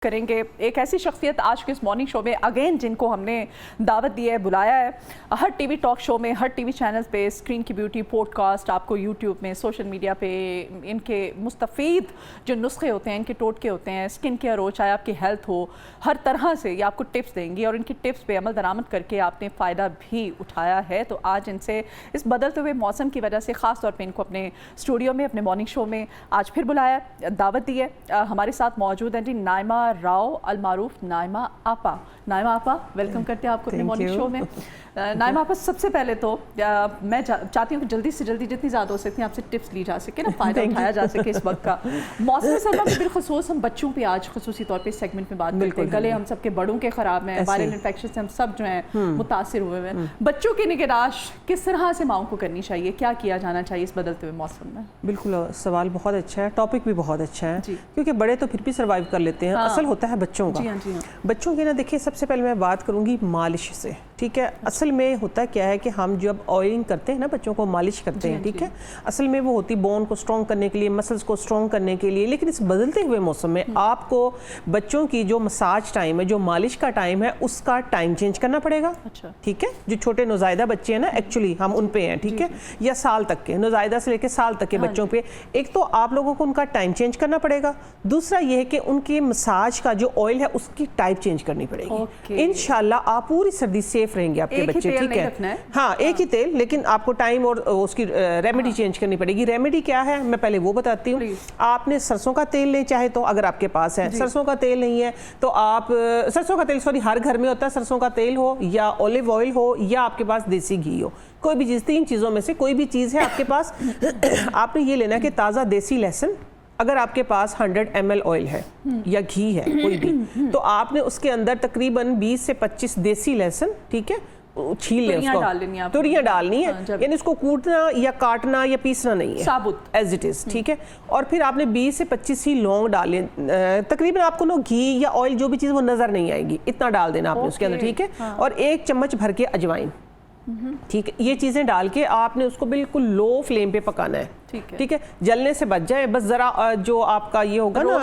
करेंगे एक ऐसी शख्सियत आज के इस मॉर्निंग शो में अगेन जिनको हमने दावत दी है, बुलाया है। हर टीवी टॉक शो में, हर टीवी चैनल पे, स्क्रीन की ब्यूटी पॉडकास्ट, आपको यूट्यूब में, सोशल मीडिया पे इनके मुस्तफ़ीद जो नुस्खे होते हैं, इनके टोटके होते हैं, स्किन केयर हो, चाहे आपकी हेल्थ हो, हर तरह से ये आपको टिप्स देंगी और इनकी टिप्स पे अमल दरामद करके आपने फ़ायदा भी उठाया है। तो आज इनसे इस बदलते हुए मौसम की वजह से ख़ास तौर पर इनको अपने स्टूडियो में, अपने मॉर्निंग शो में आज फिर बुलाया, दावत दी है। हमारे साथ मौजूद हैं जी नाइमा राव अलमारूफ, नाइमा आपा। नाइमा आपा, वेलकम करते हैं आपको अपने मॉर्निंग शो में। नाइमा आपा, सबसे पहले तो मैं चाहती हूँ कि जल्दी से जल्दी जितनी ज़्यादा हो सकती है आपसे टिप्स ली जा सके ना, फ़ायदा उठाया जा सके इस वक्त का। मौसम सरमा में बिलखसूस हम बच्चों पे आज खसूसी तौर पे इस सेगमेंट में बात करते हैं। गले हम सबके बड़ों के ख़राब हैं, वायरल इन्फेक्शन से हम सब जो हैं मुतासिर हुए हैं। बच्चों की निगराश किस तरह से माओं को करनी चाहिए, क्या किया जाना चाहिए इस बदलते हुए मौसम में? बिल्कुल, सवाल बहुत अच्छा है, टॉपिक भी बहुत अच्छा है, क्योंकि बड़े तो फिर भी सर्वाइव कर लेते हैं। असल होता है बच्चों का। बच्चों की ना, देखिए सबसे पहले मैं बात करूंगी मालिश से, ठीक है। असल में होता क्या है कि हम जब ऑयलिंग करते हैं ना, बच्चों को मालिश करते हैं, ठीक है, असल में वो होती बोन को स्ट्रॉन्ग करने के लिए, मसल्स को स्ट्रॉन्ग करने के लिए। लेकिन इस बदलते हुए मौसम में आपको बच्चों की जो मसाज टाइम है, जो मालिश का टाइम है, उसका टाइम चेंज करना पड़ेगा। अच्छा, ठीक है। जो छोटे नौज़ायदा बच्चे हैं ना, एक्चुअली हम उन पे हैं, ठीक है, या साल तक के, नौज़ायदा से लेकर साल तक के बच्चों पे, एक तो आप लोगों को उनका टाइम चेंज करना पड़ेगा। दूसरा ये है कि उनके मसाज का जो ऑयल है उसकी टाइप चेंज करनी पड़ेगी। इंशाल्लाह आप पूरी सर्दी सेफ रहेंगे आपके बच्चे, ठीक है। हाँ, एक ही तेल, लेकिन आपको टाइम और उसकी रेमेडी चेंज करनी पड़ेगी। रेमेडी क्या है मैं पहले वो बताती हूँ। आपने सरसों का तेल लें चाहे तो, अगर आपके पास है। सरसों का तेल नहीं है तो आप सरसों का तेल, सॉरी, हर घर में होता है। सरसों का तेल हो या ऑलिव ऑयल हो या आपके पास देसी घी हो, कोई भी चीज़, तीन चीज़ों में से कोई भी चीज़ है आपके पास। आपने ये लेना कि ताज़ा देसी लहसुन, अगर आपके पास 100 ml ऑयल है या घी है कोई भी, तो आपने उसके अंदर तकरीबन 20 से 25 देसी लहसुन, ठीक है, छील लें उसको, तुरियां डालनी है, यानी इसको कूटना या काटना या पीसना नहीं है, साबुत एज इट इज, ठीक है। और फिर आपने 20 से 25 ही लौंग डालें, तकरीबन आपको ना घी या ऑयल जो भी चीज़ वो नज़र नहीं आएगी, इतना डाल देना आपने उसके अंदर, ठीक है। और 1 चम्मच भर के अजवाइन, ठीक है। ये चीज़ें डाल के आपने उसको बिल्कुल लो फ्लेम पे पकाना है, ठीक है। जलने से बच जाए, बस ज़रा जो आपका ये होगा ना,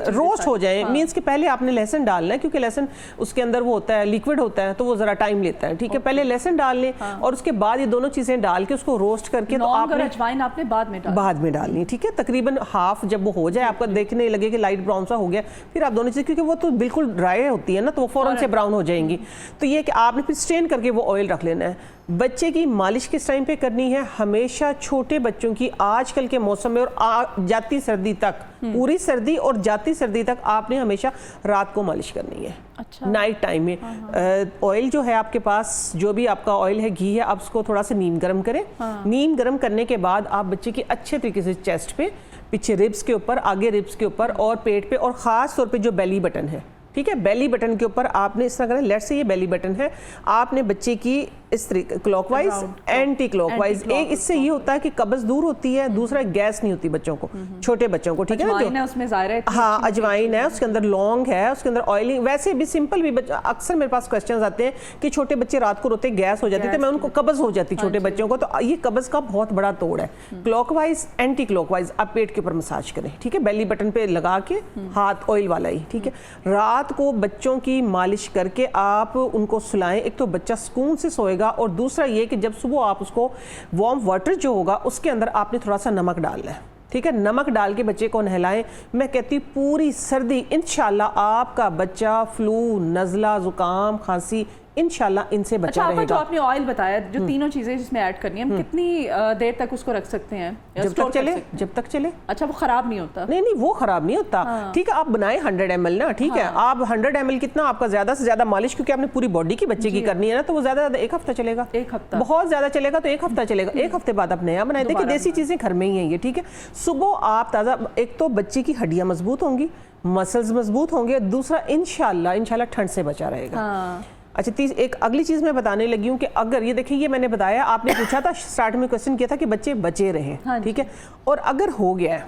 रोस्ट हो जाए। मीन्स कि पहले आपने लहसुन डालना है, क्योंकि लहसुन उसके अंदर वो होता है, लिक्विड होता है, तो वो ज़रा टाइम लेता है, ठीक है। पहले लहसुन डाल लें और उसके बाद ये दोनों चीज़ें डाल के उसको रोस्ट करके, तो आपने अजवाइन आपने बाद में डालनी, ठीक है। तकरीबन हाफ जब वो हो जाए, आपका देखने लगे कि लाइट ब्राउन सा हो गया, फिर आप दोनों चीज़ें, क्योंकि वो तो बिल्कुल ड्राई होती है ना, तो वो फ़ौरन से ब्राउन हो जाएंगी। तो ये कि आपने फिर स्ट्रेन करके वो ऑयल रख लेना है। बच्चे की मालिश किस टाइम पे करनी है? हमेशा छोटे बच्चों की आजकल के मौसम में और जाती सर्दी तक, पूरी सर्दी और जाती सर्दी तक आपने हमेशा रात को मालिश करनी है। अच्छा। नाइट टाइम में ऑयल जो है आपके पास, जो भी आपका ऑयल है, घी है, आप उसको थोड़ा सा नीम गर्म करें। नीम गर्म करने के बाद आप बच्चे की अच्छे तरीके से चेस्ट पे, पीछे रिब्स के ऊपर, आगे रिब्स के ऊपर और पेट पे, और ख़ास तौर पे जो बेली बटन है, ठीक है, बेली बटन के ऊपर आपने इस तरह करें, लेट से ये बेली बटन है, आपने बच्चे की इस तरीके क्लॉकवाइज, एंटी क्लॉकवाइज। एक इससे ये होता है कि कब्ज दूर होती है, दूसरा गैस नहीं होती बच्चों को, छोटे बच्चों को, ठीक है ना। उसमें ज़ाहिर है, हाँ, अजवाइन है, उसके अंदर लौंग है, उसके अंदर ऑयलिंग। वैसे भी सिंपल भी अक्सर मेरे पास क्वेश्चंस आते हैं कि छोटे बच्चे रात को रोते, गैस हो जाती है, तो मैं उनको कब्ज हो जाती छोटे बच्चों को, तो ये कब्ज का बहुत बड़ा तोड़ है। क्लॉकवाइज, एंटी क्लॉकवाइज आप पेट के ऊपर मसाज करें, ठीक है, बेली बटन पे लगा के, हाथ ऑयल वाला ही, ठीक है। रात को बच्चों की मालिश करके आप उनको सुलाएं, एक तो बच्चा सुकून से सोएगा, और दूसरा ये कि जब सुबह आप उसको वार्म वाटर जो होगा उसके अंदर आपने थोड़ा सा नमक डालना है, ठीक है। नमक डाल के बच्चे को नहलाएं। मैं कहती हूँ पूरी सर्दी इंशाल्लाह आपका बच्चा फ्लू, नज़ला, जुकाम, खांसी, इंशाल्लाह इनसे बचा रहेगा। जो आपने ऑयल बताया, जो तीनों चीजें जिसमें ऐड करनी है, हम कितनी देर तक उसको रख सकते हैं? जब तक चले। अच्छा, वो खराब नहीं होता? नहीं, वो खराब नहीं होता, ठीक है। आप बनाए 100 ml ना, ठीक है, आप 100 ml कितना आपका ज्यादा से ज्यादा मालिश, क्योंकि आपने पूरी बॉडी की बच्चे की करनी है ना, तो वो ज्यादा 1 हफ्ता चलेगा। 1 हफ्ता बहुत ज्यादा चलेगा तो 1 हफ्ता चलेगा। 1 हफ्ते बाद आप नया बनाए। देखिए देसी चीजें घर में ही है ये, ठीक है। सुबह आप ताज़ा, एक तो बच्चे की हड्डियां मजबूत होंगी, मसल्स मजबूत होंगे, दूसरा इंशाल्लाह ठंड से बचा रहेगा। अच्छा, एक अगली चीज़ मैं बताने लगी हूँ कि अगर ये देखिए, ये मैंने बताया, आपने पूछा था स्टार्ट में, क्वेश्चन किया था कि बच्चे बचे रहें, ठीक है। और अगर हो गया है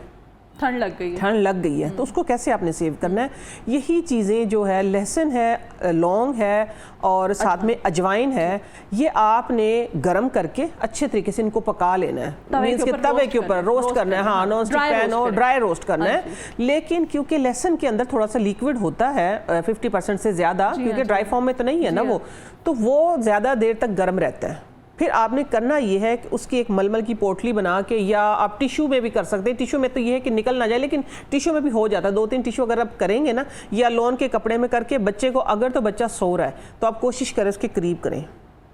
ठंड लग गई है, ठंड लग गई है, तो उसको कैसे आपने सेव करना है। यही चीज़ें जो है, लहसुन है, लौंग है और साथ में अजवाइन है, ये आपने गरम करके अच्छे तरीके से इनको पका लेना है, मीन्स कि तवे के ऊपर रोस्ट करना है, हाँ, नॉन स्टिक पैन और ड्राई रोस्ट करना है। लेकिन क्योंकि लहसुन के अंदर थोड़ा सा लिक्विड होता है 50% से ज़्यादा, क्योंकि ड्राई फॉर्म में तो नहीं है ना वो, तो वो ज़्यादा देर तक गर्म रहता है। फिर आपने करना ये है कि उसकी एक मलमल की पोटली बना के, या आप टिश्यू में भी कर सकते हैं, टिश्यू में तो ये है कि निकल ना जाए, लेकिन टिश्यू में भी हो जाता है। 2-3 टिश्यू अगर आप करेंगे ना, या लॉन के कपड़े में करके बच्चे को, अगर तो बच्चा सो रहा है तो आप कोशिश करें उसके करीब करें,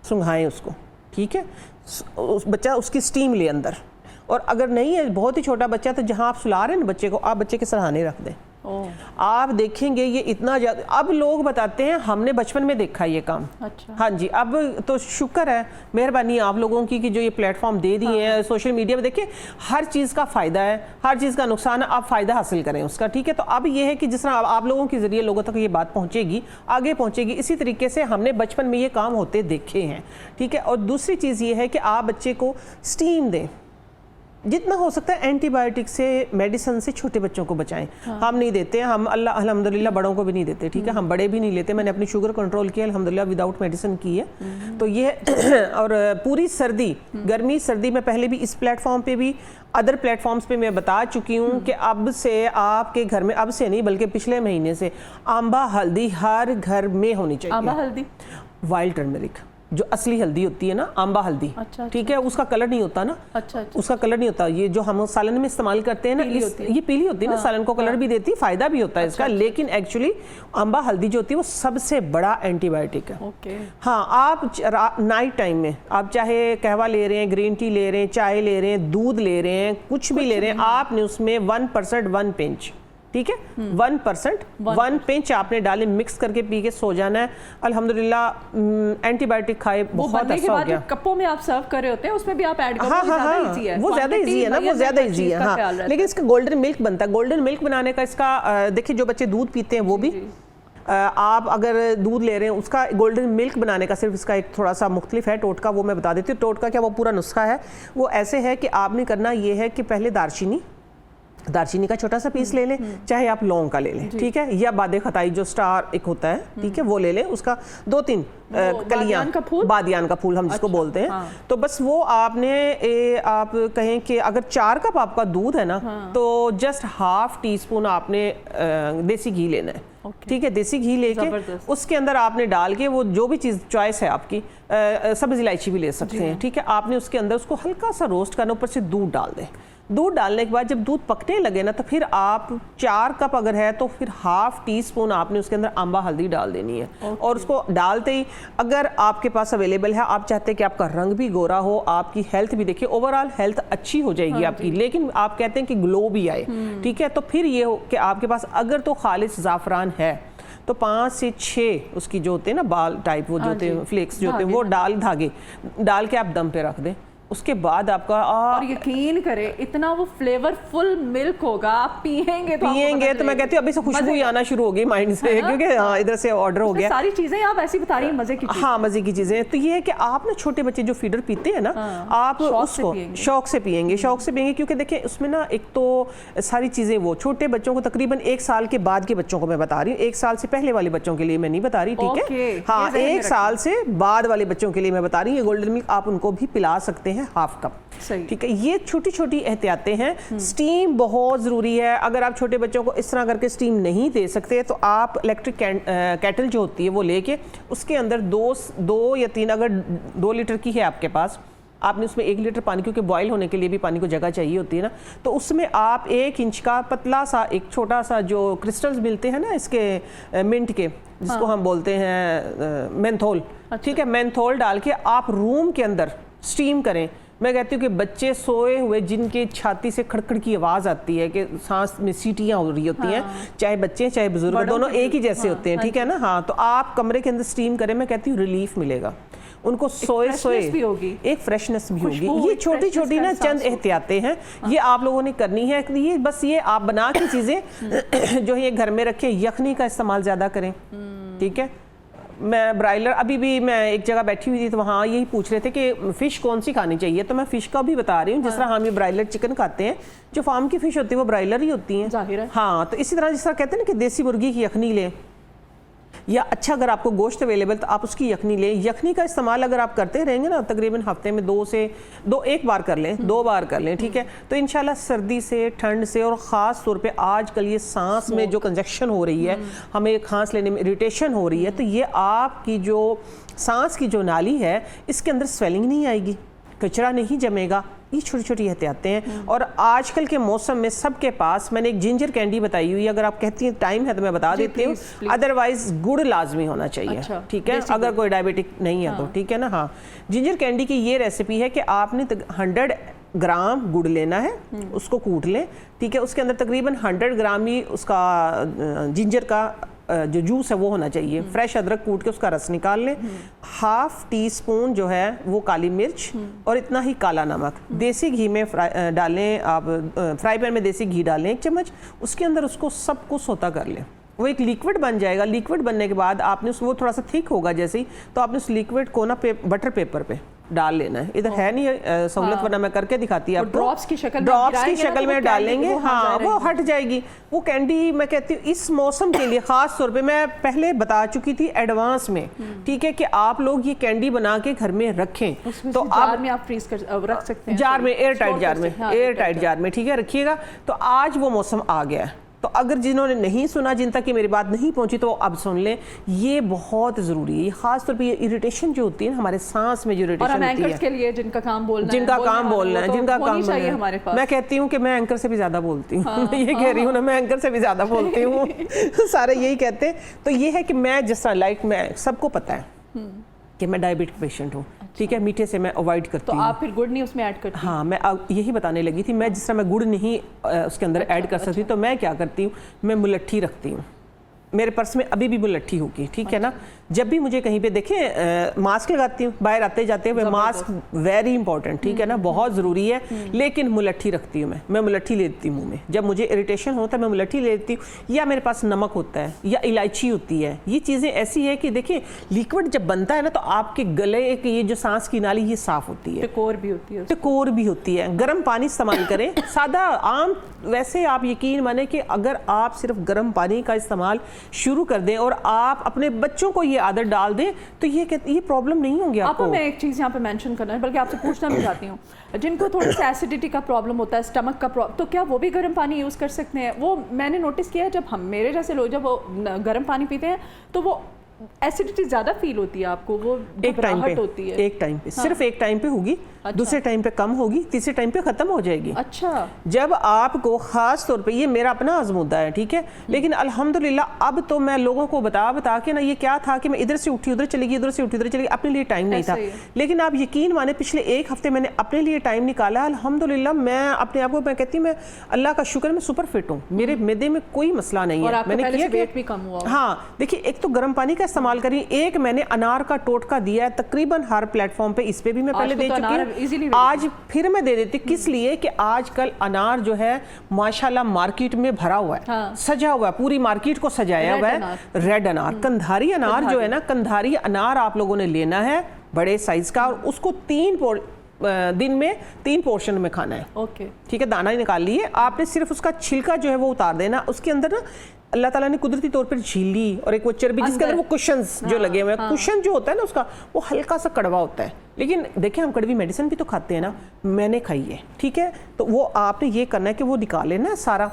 सुंघाएं उसको, ठीक है, उस बच्चा उसकी स्टीम ले अंदर। और अगर नहीं है, बहुत ही छोटा बच्चा, तो जहाँ आप सुला रहे हैं ना बच्चे को, आप बच्चे के सराहने रख दें। आप देखेंगे ये इतना ज़्यादा, अब लोग बताते हैं हमने बचपन में देखा ये काम। अच्छा। हाँ जी, अब तो शुक्र है, मेहरबानी आप लोगों की कि जो ये प्लेटफॉर्म दे दिए हैं सोशल मीडिया पे। देखिए हर चीज़ का फ़ायदा है, हर चीज़ का नुकसान है, आप फ़ायदा हासिल करें उसका, ठीक है। तो अब ये है कि जिस तरह आप लोगों के ज़रिए लोगों तक ये बात पहुँचेगी, आगे पहुँचेगी, इसी तरीके से हमने बचपन में ये काम होते देखे हैं, ठीक है। और दूसरी चीज़ ये है कि आप बच्चे को स्टीम दें, जितना हो सकता है एंटीबायोटिक से, मेडिसिन से छोटे बच्चों को बचाएं। हम नहीं देते, हम अल्हम्दुलिल्लाह बड़ों को भी नहीं देते, ठीक है, हम बड़े भी नहीं लेते। मैंने अपनी शुगर कंट्रोल किया अल्हम्दुलिल्लाह, विदाउट मेडिसिन की है। तो ये और पूरी सर्दी, गर्मी सर्दी में पहले भी इस प्लेटफॉर्म पे भी, अदर प्लेटफॉर्म्स पे मैं बता चुकी हूँ कि अब से आपके घर में, अब से नहीं बल्कि पिछले महीने से, आंबा हल्दी हर घर में होनी चाहिए। आंबा हल्दी, वाइल्ड टर्मरिक, जो असली हल्दी होती है ना, आंबा हल्दी, अच्छा, ठीक है, उसका कलर नहीं होता ना, अच्छा, उसका कलर नहीं होता। ये जो हम सालन में इस्तेमाल करते हैं ना, ये पीली होती है ना, सालन को कलर भी देती है, फायदा भी होता है इसका, लेकिन एक्चुअली आंबा हल्दी जो होती है वो सबसे बड़ा एंटीबायोटिक है। ओके। हाँ, आप नाइट टाइम में आप चाहे कहवा ले रहे हैं, ग्रीन टी ले रहे हैं, चाय ले रहे हैं, दूध ले रहे हैं, कुछ भी ले रहे हैं, आपने उसमें 1% 1 पिंच, ठीक है, 1% 1 पिंच आपने डाले, मिक्स करके पी के सो जाना है। अल्हम्दुलिल्लाह एंटीबायोटिक खाए बहुत अच्छा हो गया। कपों में आप सर्व कर रहे होते हैं, उसमें भी आप ऐड करो। हाँ, वो ज़्यादा इजी है ना, वो ज़्यादा इजी है। हाँ, लेकिन इसका गोल्डन मिल्क बनता है। गोल्डन मिल्क बनाने का इसका देखिए, जो बच्चे दूध पीते हैं वो भी, आप अगर दूध ले रहे हैं, उसका गोल्डन मिल्क बनाने का सिर्फ इसका एक थोड़ा सा मुख्तलिफ है टोटका, वो मैं बता देती हूँ। टोटका क्या, वो पूरा नुस्खा है, वो ऐसे है कि आपने करना ये है कि पहले दारचीनी का छोटा सा पीस ले लें, चाहे आप लौंग का ले लें, ठीक है, या बादे खताई जो स्टार एक होता है, ठीक है, वो ले लें, उसका 2-3 कलियां, बादियान का फूल हम जिसको बोलते हैं। हाँ। तो बस वो आपने आप कहें कि अगर 4 कप आपका दूध है ना, तो जस्ट ½ टीस्पून आपने देसी घी लेना है, ठीक है, देसी घी लेके उसके अंदर आपने डाल के, वो जो भी चीज़ चॉइस है आपकी, सब्ज़ इलायची भी ले सकते हैं, ठीक है, आपने उसके अंदर उसको हल्का सा रोस्ट करना, ऊपर से दूध डाल दें। दूध डालने के बाद जब दूध पकने लगे ना, तो फिर आप 4 कप अगर है तो फिर ½ टीस्पून आपने उसके अंदर आंबा हल्दी डाल देनी है। और उसको डालते ही, अगर आपके पास अवेलेबल है, आप चाहते हैं कि आपका रंग भी गोरा हो, आपकी हेल्थ भी, देखिए ओवरऑल हेल्थ अच्छी हो जाएगी आपकी, लेकिन आप कहते हैं कि ग्लो भी आए, ठीक है, तो फिर ये हो कि आपके पास अगर तो खालिस ज़ाफ़रान है तो 5 से 6 उसकी जो होते हैं ना बाल टाइप, वो जो होते हैं फ्लेक्स जो होते हैं, वो धागे डाल के आप दम पे रख दें। उसके बाद आपका और यकीन करें इतना वो फ्लेवरफुल मिल्क होगा, आप पिएंगे तो मैं कहती हूँ अभी से खुशबू ही आना शुरू होगी माइंड से, क्योंकि हाँ इधर से ऑर्डर हो गया। सारी चीजें आप ऐसी बता रही हैं, मजे की, हाँ मजे की चीजें। तो ये है कि आप ना छोटे बच्चे जो फीडर पीते हैं ना, आप उसको शौक से पिएंगे, क्योंकि देखिए उसमें ना एक तो सारी चीजें, वो छोटे बच्चों को तकरीबन 1 साल के बाद के बच्चों को मैं बता रही हूँ, 1 साल से पहले वाले बच्चों के लिए मैं नहीं बता रही, ठीक है, हाँ 1 साल से बाद वाले बच्चों के लिए मैं बता रही हूँ। गोल्डन मिल्क आप उनको भी पिला सकते हैं ½ कप, ठीक है। ये छोटी छोटी एहतियातें हैं। स्टीम बहुत ज़रूरी है। अगर आप छोटे बच्चों को इस तरह करके स्टीम नहीं दे सकते तो आप इलेक्ट्रिक केटल जो होती है वो लेके उसके अंदर 2 या 3, अगर 2 लीटर की है आपके पास, आपने उसमें 1 लीटर पानी, क्योंकि बॉयल होने के लिए भी पानी को जगह चाहिए होती है ना, तो उसमें आप 1 इंच का पतला सा एक छोटा सा जो क्रिस्टल्स मिलते हैं ना इसके मिंट के, जिसको हम बोलते हैं मेंथोल, ठीक है, मेंथोल डाल के आप रूम के अंदर स्टीम करें। मैं कहती हूँ कि बच्चे सोए हुए जिनके छाती से खड़खड़ की आवाज़ आती है कि सांस में सीटियाँ हो रही होती हैं, चाहे बच्चे चाहे बुजुर्ग, दोनों एक ही जैसे होते हैं, ठीक है ना, हाँ, तो आप कमरे के अंदर स्टीम करें, मैं कहती हूँ रिलीफ मिलेगा उनको, सोए एक फ्रेशनेस भी होगी। ये छोटी छोटी ना चंद एहतियातें हैं, ये आप लोगों ने करनी है। ये बस ये आप बना की चीज़ें जो है घर में रखें। यखनी का इस्तेमाल ज़्यादा करें, ठीक है, मैं ब्रायलर, अभी भी मैं एक जगह बैठी हुई थी तो वहाँ यही पूछ रहे थे कि फ़िश कौन सी खानी चाहिए, तो मैं फ़िश का भी बता रही हूँ। जिस तरह हम ये ब्रायलर चिकन खाते हैं, जो फार्म की फ़िश होती है वो ब्रायलर ही होती हैं, जाहिर है। हाँ, तो इसी तरह जिस तरह कहते हैं ना कि देसी मुर्गी की यखनी लें, या अच्छा अगर आपको गोश्त अवेलेबल तो आप उसकी यखनी लें। यखनी का इस्तेमाल अगर आप करते रहेंगे ना, तकरीबन हफ्ते में एक बार कर लें, 2 बार कर लें, ठीक है, तो इंशाल्लाह सर्दी से, ठंड से, और ख़ास तौर पे आजकल ये सांस में जो कंजक्शन हो रही है, हमें सांस लेने में इरिटेशन हो रही है, तो ये आपकी जो सांस की जो नाली है इसके अंदर स्वेलिंग नहीं आएगी, कचरा नहीं जमेगा। ये छोटी छोटी एहतियातें हैं। और आजकल के मौसम में सबके पास, मैंने एक जिंजर कैंडी बताई हुई है, अगर आप कहती हैं टाइम है तो मैं बता देती हूँ, अदरवाइज गुड़ लाजमी होना चाहिए। अच्छा, ठीक है, अगर कोई डायबिटिक नहीं है तो ठीक है ना। हाँ, जिंजर कैंडी की ये रेसिपी है कि आपने 100 ग्राम गुड़ लेना है, उसको कूट लें, ठीक है, उसके अंदर तकरीबन 100 ग्राम ही उसका जिंजर का जो जूस है वो होना चाहिए। फ्रेश अदरक कूट के उसका रस निकाल लें, 1/2 टीस्पून जो है वो काली मिर्च, और इतना ही काला नमक देसी घी में डालें आप, फ्राई पैन में देसी घी डालें 1 चम्मच, उसके अंदर उसको सब कुछ सोता कर लें, वो एक लिक्विड बन जाएगा। लिक्विड बनने के बाद आपने वो थोड़ा सा थिक होगा जैसे ही, तो आपने उस लिक्विड को ना बटर पेपर पे डाल लेना है। इधर है नहीं सहूलत, वरना मैं करके दिखाती आपको। ड्रॉप्स की शक्ल में डालेंगे, हाँ, वो हट जाएगी वो कैंडी। मैं कहती हूँ इस मौसम के लिए खास तौर पे, मैं पहले बता चुकी थी एडवांस में, ठीक है, कि आप लोग ये कैंडी बना के घर में रखें, तो जार में आप फ्रीज कर रख सकते हैं, जार में, एयर टाइट जार में, ठीक है, रखिएगा। तो आज वो मौसम आ गया है, तो अगर जिन्होंने नहीं सुना, जिन तक कि मेरी बात नहीं पहुंची, तो अब सुन लें, ये बहुत ज़रूरी है। खास तौर पे ये इरिटेशन जो होती है ना, हमारे सांस में जो इरिटेशन होती है, के लिए जिनका काम बोलना है, जिनका काम हमारे पास, मैं कहती हूँ कि मैं एंकर से भी ज़्यादा बोलती हूँ। मैं ये कह रही हूँ ना, मैं एंकर से भी ज़्यादा बोलती हूँ। सारे यही कहते हैं। तो ये है कि मैं जिस तरह मैं सबको पता है कि मैं डायबिटिक पेशेंट हूँ, ठीक है, मीठे से मैं अवॉइड करती हूँ। तो आप फिर गुड़ नहीं उसमें ऐड करती? हाँ, मैं यही बताने लगी थी। मैं जिस तरह मैं गुड़ नहीं उसके अंदर ऐड कर सकती, तो मैं क्या करती हूँ, मैं मुलट्ठी रखती हूँ। मेरे पर्स में अभी भी मुलट्ठी होगी, ठीक है ना। जब भी मुझे कहीं पे देखें, मास्क लगाती हूँ, बाहर आते जाते हुए मास्क वेरी इंपॉर्टेंट, ठीक है ना, बहुत ज़रूरी है, लेकिन मुलट्ठी रखती हूँ मैं मुलट्ठी लेती हूँ मुँह में। जब मुझे इरिटेशन होता है मैं मुलट्ठी लेती हूँ, या मेरे पास नमक होता है, या इलायची होती है। ये चीज़ें ऐसी है कि देखिए, लिक्विड जब बनता है ना, तो आपके गले की ये जो सांस की नाली ये साफ़ होती है, टकोर भी होती है। गर्म पानी इस्तेमाल करें, सादा आम। वैसे आप यकीन माने कि अगर आप सिर्फ गर्म पानी का इस्तेमाल शुरू कर दें और आप अपने बच्चों को ये आदत डाल दें, तो ये प्रॉब्लम नहीं होंगी आपको। मैं एक चीज़ यहाँ पे मेंशन करना है, बल्कि आपसे पूछना भी चाहती हूँ, जिनको थोड़ी सी एसिडिटी का प्रॉब्लम होता है, स्टमक का प्रॉब्लम, तो क्या वो भी गर्म पानी यूज़ कर सकते हैं? वो मैंने नोटिस किया है, जब हम मेरे जैसे लोग जब वो गर्म पानी पीते हैं तो वो एसिडिटी ज्यादा फील होती है आपको, वो एक टाइम पे होती है, एक टाइम पे, हाँ। सिर्फ एक टाइम पे होगी, अच्छा। दूसरे टाइम पे कम होगी, तीसरे टाइम पे खत्म हो जाएगी। अच्छा, जब आपको खास तौर पे, ये मेरा अपना आजमूदा है, ठीक है, लेकिन अल्हम्दुलिल्लाह अब तो मैं लोगों को बता के ना, ये क्या था कि मैं इधर से उठी उधर चली गई, उधर से उठी उधर चली, अपने लिए टाइम नहीं था। लेकिन आप यकीन माने, पिछले 1 हफ्ते मैंने अपने लिए टाइम निकाला, अल्हम्दुलिल्लाह। मैं अपने आप को, मैं कहती हूँ, मैं अल्लाह का शुक्र, मैं सुपर फिट हूँ, मेरे मैदे में कोई मसला नहीं है। मैंने किया वेट भी कम हुआ। हाँ, देखिए, एक तो गर्म पानी का इस्तेमाल करिए, एक मैंने अनार का टोटका दिया है तकरीबन हर प्लेटफॉर्म पे, इस पे भी मैं पहले दे चुकी हूँ, आज फिर मैं दे देती। किस लिए कि आजकल अनार जो है माशाल्लाह मार्केट में भरा हुआ है, हाँ। सजा हुआ है, पूरी मार्केट को सजाया हुआ है। रेड अनार, कंधारी अनार जो है ना, कंधारी अनार आप लोगों ने लेना है बड़े साइज का, और उसको 3 दिन में 3 पोर्शन में खाना है। ओके, ठीक है, दाना ही निकाल लिए आपने, सिर्फ उसका छिलका जो है वो उतार देना। उसके अंदर ना अल्लाह ताला ने कुदरती तौर पर झीली और एक वो चर्बी, जिसके अंदर वो कुशन्स जो लगे हुए हैं, कुशन जो होता है ना उसका, वो हल्का सा कड़वा होता है। लेकिन देखिए, हम कड़वी मेडिसिन भी तो खाते हैं ना, मैंने खाई है, ठीक है। तो वो आपने ये करना है कि वो निकाले ना सारा,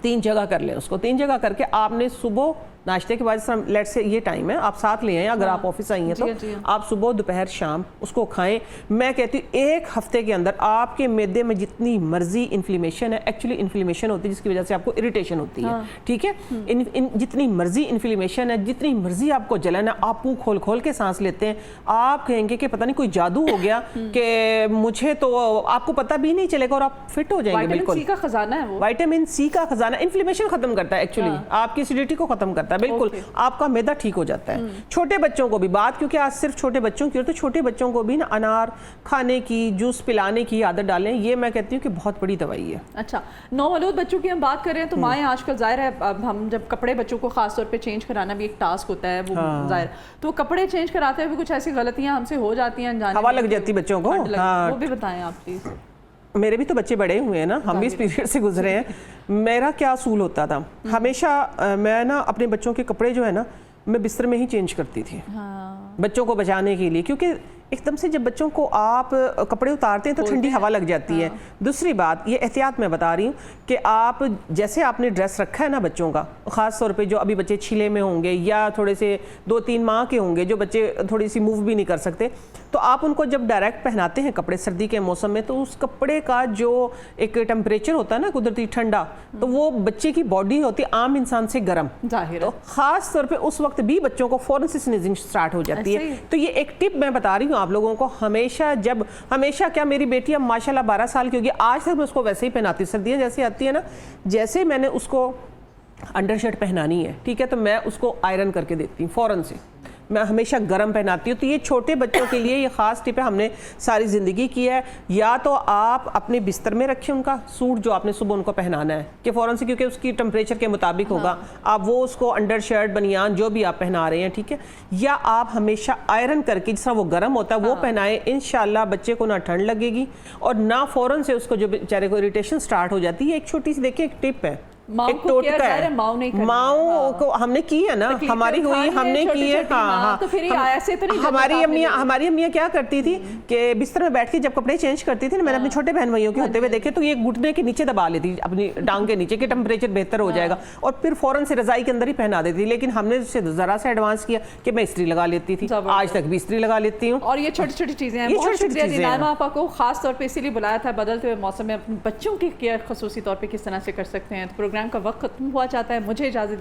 3 जगह कर लें उसको। 3 जगह करके आपने सुबह नाश्ते के बाद, लेट से ये टाइम है, आप साथ ले आए, अगर आप ऑफिस आई हैं तो आप सुबह दोपहर शाम उसको खाएं। मैं कहती हूँ 1 हफ्ते के अंदर आपके मैदे में जितनी मर्जी इन्फ्लेमेशन है, एक्चुअली इन्फ्लेमेशन होती है जिसकी वजह से आपको इरिटेशन होती है, ठीक है, जितनी मर्जी इन्फ्लेमेशन है, जितनी मर्जी आपको जलन है, आप मुँह खोल खोल के सांस लेते हैं, आप कहेंगे कि पता नहीं कोई जादू हो गया कि मुझे, तो आपको पता भी नहीं चलेगा और आप फिट हो जाएंगे। बिल्कुल, विटामिन सी का खजाना है वो, विटामिन सी का खजाना इन्फ्लेमेशन खत्म करता है, एक्चुअली आपकी एसिडिटी को खत्म करता है। है, बिल्कुल आपका मैदा ठीक हो जाता है। छोटे बच्चों को भी बात, क्योंकि आज सिर्फ छोटे बच्चों की, तो छोटे बच्चों को भी ना अनार खाने की, जूस पिलाने की आदत डालें, ये मैं कहती हूँ कि बहुत बड़ी दवाई है। अच्छा, नौमौलूद बच्चों की हम बात कर रहे हैं तो माएँ आजकल जाहिर है, अब हम जब कपड़े बच्चों को खास तौर पे चेंज कराना भी एक टास्क होता है, वो जाहिर, तो कपड़े चेंज कराते हुए कुछ ऐसी गलतियां हमसे हो जाती हैं, अनजाने हवा लग जाती बच्चों को, वो भी बताएं आप प्लीज। मेरे भी तो बच्चे बड़े हुए हैं ना, हम भी इस पीरियड से गुजरे हैं। मेरा क्या असूल होता था, हमेशा मैं ना अपने बच्चों के कपड़े जो है ना, मैं बिस्तर में ही चेंज करती थी बच्चों को बचाने के लिए, क्योंकि एकदम से जब बच्चों को आप कपड़े उतारते हैं तो ठंडी हवा लग जाती है। दूसरी बात, ये एहतियात मैं बता रही हूँ कि आप जैसे आपने ड्रेस रखा है ना बच्चों का, ख़ास तौर पे जो अभी बच्चे छिले में होंगे या थोड़े से 2-3 माह के होंगे, जो बच्चे थोड़ी सी मूव भी नहीं कर सकते, तो आप उनको जब डायरेक्ट पहनाते हैं कपड़े सर्दी के मौसम में, तो उस कपड़े का जो एक टेम्परेचर होता है ना कुदरती ठंडा, तो वो बच्चे की बॉडी होती है आम इंसान से गर्म, जाहिर तो ख़ास तौर पे उस वक्त भी बच्चों को फ़ौरन से स्नीजिंग स्टार्ट हो जाती है। तो ये एक टिप मैं बता रही हूँ आप लोगों को, हमेशा क्या, मेरी बेटी अब माशाल्लाह 12 साल की होगी, आज तक मैं उसको वैसे ही पहनाती हूँ। सर्दियाँ जैसे आती है ना, जैसे मैंने उसको अंडर शर्ट पहनानी है, ठीक है, तो मैं उसको आयरन करके देती हूँ फ़ौरन से, मैं हमेशा गर्म पहनाती हूँ। तो ये छोटे बच्चों के लिए ये ख़ास टिप है, हमने सारी ज़िंदगी की है। या तो आप अपने बिस्तर में रखें उनका सूट जो आपने सुबह उनको पहनाना है, कि फ़ौरन से, क्योंकि उसकी टेम्परेचर के मुताबिक होगा, आप वो उसको अंडर शर्ट बनियान जो भी आप पहना रहे हैं, ठीक है, या आप हमेशा आयरन करके जिस तरह वो गर्म होता है वो पहनाएं। इंशाल्लाह बच्चे को ना ठंड लगेगी और ना फ़ौरन से उसको जो बेचारे को इरिटेशन स्टार्ट हो जाती है। एक छोटी सी देखिए एक टिप है, एक टोटका है, माओ को हमने की है ना, हमारी हुई, हमने की है, तो फिर ऐसे तो नहीं। हमारी अम्मियाँ क्या करती थी कि बिस्तर में बैठ के जब कपड़े चेंज करती थी ना, मैंने अपने छोटे बहन भाइयों के होते हुए देखे, तो ये घुटने के नीचे दबा लेती अपनी टांग के नीचे, कि टेम्परेचर बेहतर हो जाएगा, और फिर फौरन से रजाई के अंदर ही पहना देती। लेकिन हमने उससे जरा सा एडवांस किया कि मैं इस्त्री लगा लेती थी, आज तक भी इस्त्री लगा लेती हूँ। और ये छोटी छोटी चीजें हैं। बहुत शुक्रिया नीलामा आपा को खास तौर पे इसीलिए बुलाया था, बदलते हुए मौसम में बच्चों की केयर खसूसी तौर पे किस तरह से कर सकते हैं। तो प्रोग्राम का वक्त खत्म हुआ चाहता है, मुझे इजाजत